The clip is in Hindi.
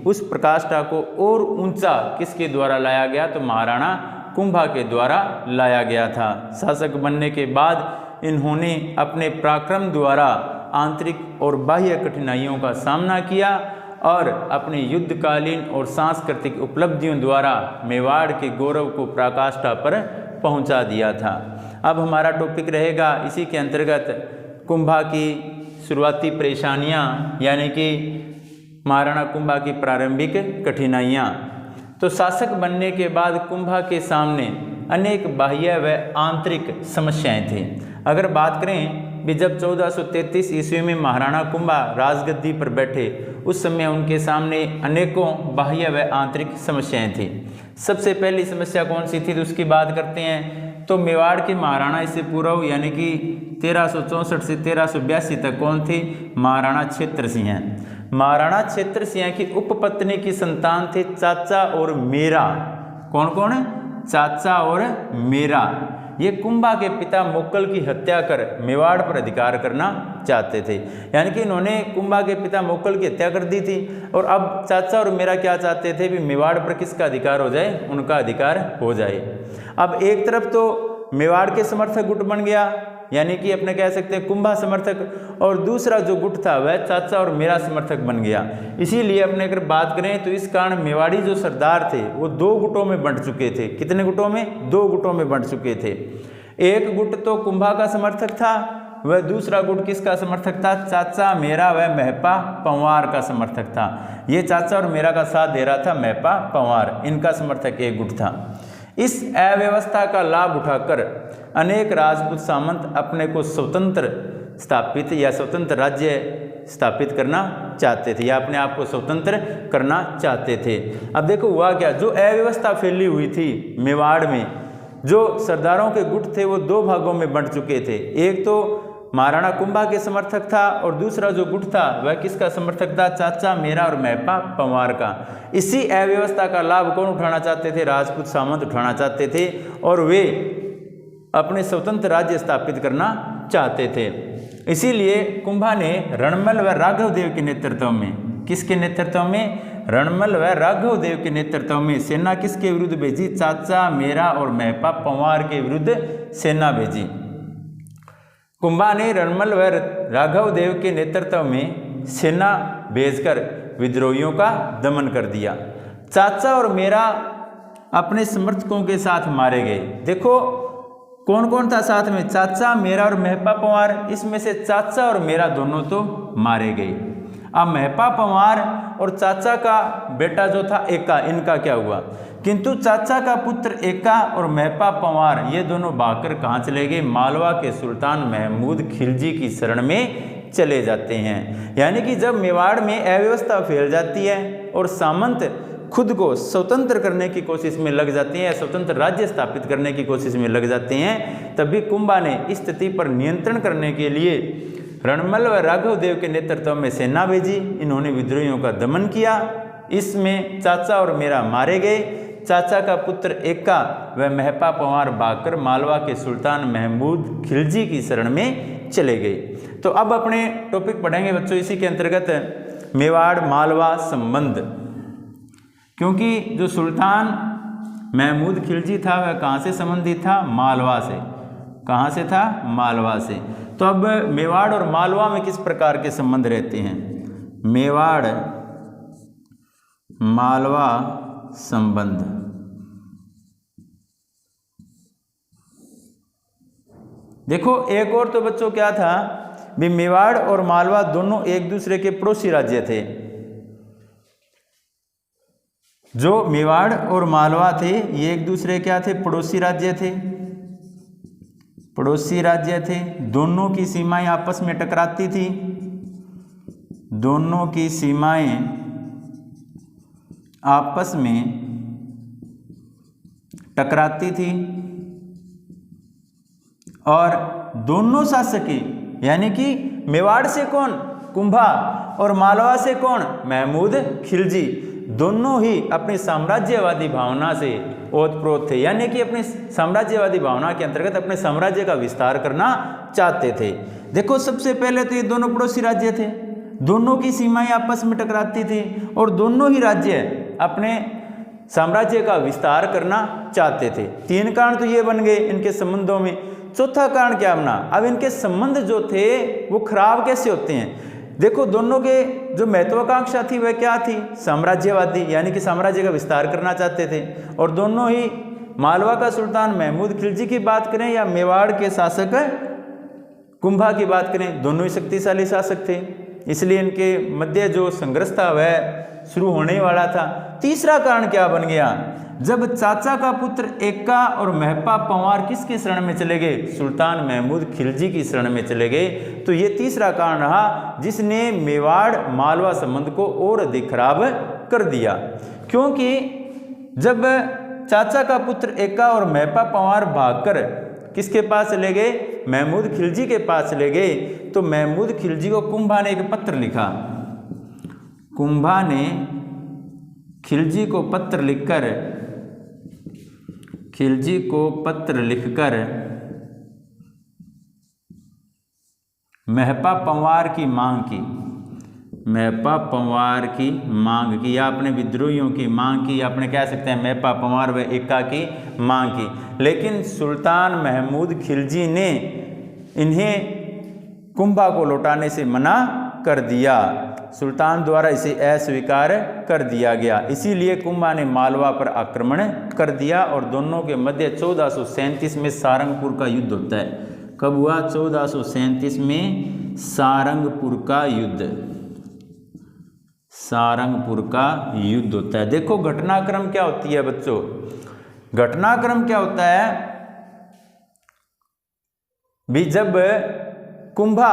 उस प्रकाष्ठा को और ऊंचा किसके द्वारा लाया गया, तो महाराणा कुंभा के द्वारा लाया गया था। शासक बनने के बाद इन्होंने अपने पराक्रम द्वारा आंतरिक और बाह्य कठिनाइयों का सामना किया और अपने युद्धकालीन और सांस्कृतिक उपलब्धियों द्वारा मेवाड़ के गौरव को पराकाष्ठा पर पहुंचा दिया था। अब हमारा टॉपिक रहेगा इसी के अंतर्गत कुंभा की शुरुआती परेशानियां, यानी कि महाराणा कुंभा की प्रारंभिक कठिनाइयां। तो शासक बनने के बाद कुंभा के सामने अनेक बाह्य व आंतरिक समस्याएं थी। अगर बात करें भी जब 1433 ईस्वी में महाराणा कुंभा राजगद्दी पर बैठे, उस समय उनके सामने अनेकों बाह्य व आंतरिक समस्याएं थी। सबसे पहली समस्या कौन सी थी, तो उसकी बात करते हैं। तो मेवाड़ के महाराणा इससे पूर्व यानी कि 1364 से 1382 तक कौन थे, महाराणा क्षेत्रसिंह हैं। महाराणा क्षेत्रसिंह की उपपत्नी की संतान थे चाचा और मेरा। कौन कौन, चाचा और मेरा। ये कुंभा के पिता मोक्कल की हत्या कर मेवाड़ पर अधिकार करना चाहते थे, यानी कि इन्होंने कुंभा के पिता मोक्कल की हत्या कर दी थी और अब चाचा और मेरा क्या चाहते थे भी मेवाड़ पर किसका अधिकार हो जाए, उनका अधिकार हो जाए। अब एक तरफ तो मेवाड़ के समर्थक गुट बन गया, यानी कि अपने कह सकते हैं कुंभा समर्थक, और दूसरा जो गुट था वह चाचा और मेरा समर्थक बन गया। इसीलिए अपने अगर बात करें तो इस कारण मेवाड़ी जो सरदार थे वो दो गुटों में बंट चुके थे। कितने गुटों में, दो गुटों में बंट चुके थे। एक गुट तो कुंभा का समर्थक था, वह दूसरा गुट किसका समर्थक था, चाचा मेरा व महपा पंवार का समर्थक था। ये चाचा और मेरा का साथ दे रहा था महपा पंवार, इनका समर्थक एक गुट था। इस अव्यवस्था का लाभ उठाकर अनेक राजपूत सामंत अपने को स्वतंत्र स्थापित या स्वतंत्र राज्य स्थापित करना चाहते थे या अपने आप को स्वतंत्र करना चाहते थे। अब देखो हुआ क्या, जो अव्यवस्था फैली हुई थी मेवाड़ में, जो सरदारों के गुट थे वो दो भागों में बंट चुके थे। एक तो महाराणा कुंभा के समर्थक था और दूसरा जो गुट था वह किसका समर्थक था, चाचा मेरा और महपा पंवार का। इसी अव्यवस्था का लाभ कौन उठाना चाहते थे, राजपूत सामंत उठाना चाहते थे और वे अपने स्वतंत्र राज्य स्थापित करना चाहते थे। इसीलिए कुंभा ने रणमल व राघव देव के नेतृत्व में, किसके नेतृत्व में, रणमल व राघव देव के नेतृत्व में सेना किसके विरुद्ध भेजी, चाचा मेरा और महपा पंवार के विरुद्ध सेना भेजी। कुंभा ने रणमल व राघव देव के नेतृत्व में सेना भेजकर विद्रोहियों का दमन कर दिया। चाचा और मेरा अपने समर्थकों के साथ मारे गए। देखो कौन कौन था साथ में, चाचा मेरा और महपा पंवार। इसमें से चाचा और मेरा दोनों तो मारे गए। अब महपा पंवार और चाचा का बेटा जो था एका, इनका क्या हुआ, किंतु चाचा का पुत्र एका और महपा पंवार ये दोनों भागकर कहाँ चले गए, मालवा के सुल्तान महमूद खिलजी की शरण में चले जाते हैं। यानी कि जब मेवाड़ में अव्यवस्था फैल जाती है और सामंत खुद को स्वतंत्र करने की कोशिश में लग जाते हैं, स्वतंत्र राज्य स्थापित करने की कोशिश में लग जाते हैं, तभी कुंभा ने इस स्थिति पर नियंत्रण करने के लिए रणमल व राघव देव के नेतृत्व में सेना भेजी। इन्होंने विद्रोहियों का दमन किया। इसमें चाचा और मेरा मारे गए। चाचा का पुत्र एका व महपा पंवार भागकर मालवा के सुल्तान महमूद खिलजी की शरण में चले गए। तो अब अपने टॉपिक पढ़ेंगे बच्चों इसी के अंतर्गत मेवाड़ मालवा संबंध, क्योंकि जो सुल्तान महमूद खिलजी था वह कहाँ से संबंधित था, मालवा से। कहाँ से था, मालवा से। तो अब मेवाड़ और मालवा में किस प्रकार के संबंध रहते हैं, मेवाड़ मालवा संबंध। देखो एक और तो बच्चों क्या था भी, मेवाड़ और मालवा दोनों एक दूसरे के पड़ोसी राज्य थे। जो मेवाड़ और मालवा थे ये एक दूसरे क्या थे, पड़ोसी राज्य थे, पड़ोसी राज्य थे। दोनों की सीमाएं आपस में टकराती थी, दोनों की सीमाएं आपस में टकराती थी और दोनों शासकी यानी कि मेवाड़ से कौन, कुंभा, और मालवा से कौन, महमूद खिलजी, दोनों ही अपनी साम्राज्यवादी भावना से ओतप्रोत थे। यानी कि अपनी साम्राज्यवादी भावना के अंतर्गत अपने साम्राज्य का विस्तार करना चाहते थे। देखो सबसे पहले तो ये दोनों पड़ोसी राज्य थे, दोनों की सीमाएं आपस में टकराती थी और दोनों ही राज्य अपने साम्राज्य का विस्तार करना चाहते थे। 3 कारण तो ये बन गए इनके संबंधों में। चौथा कारण क्या बना, अब इनके संबंध जो थे वो खराब कैसे होते हैं। देखो दोनों के जो महत्वाकांक्षा थी वह क्या थी, साम्राज्यवादी, यानी कि साम्राज्य का विस्तार करना चाहते थे। और दोनों ही मालवा का सुल्तान महमूद खिलजी की बात करें या मेवाड़ के शासक कुंभा की बात करें, दोनों ही शक्तिशाली शासक थे, इसलिए इनके मध्य जो संघर्ष था वह शुरू होने वाला था। तीसरा कारण क्या बन गया, जब चाचा का पुत्र एक्का और महपा पंवार किसके शरण में चले गए, सुल्तान महमूद खिलजी की शरण में चले गए, तो ये तीसरा कारण रहा जिसने मेवाड़ मालवा संबंध को और अधिक खराब कर दिया। क्योंकि जब चाचा का पुत्र एक्का और महपा पंवार भागकर किसके पास चले गए, महमूद खिलजी के पास चले गए, तो महमूद खिलजी को कुंभा ने एक पत्र लिखा। कुंभा ने खिलजी को पत्र लिखकर महपा पंवार की मांग की या अपने विद्रोहियों की मांग की, अपने कह सकते हैं महपा पंवार व एक्का की मांग की। लेकिन सुल्तान महमूद खिलजी ने इन्हें कुंभा को लौटाने से मना कर दिया, सुल्तान द्वारा इसे अस्वीकार कर दिया गया। इसीलिए कुंभा ने मालवा पर आक्रमण कर दिया और दोनों के मध्य 1437 में सारंगपुर का युद्ध होता है। कब हुआ, 1437 में सारंगपुर का युद्ध होता है। देखो घटनाक्रम क्या होती है बच्चों, घटनाक्रम क्या होता है भी, जब कुंभा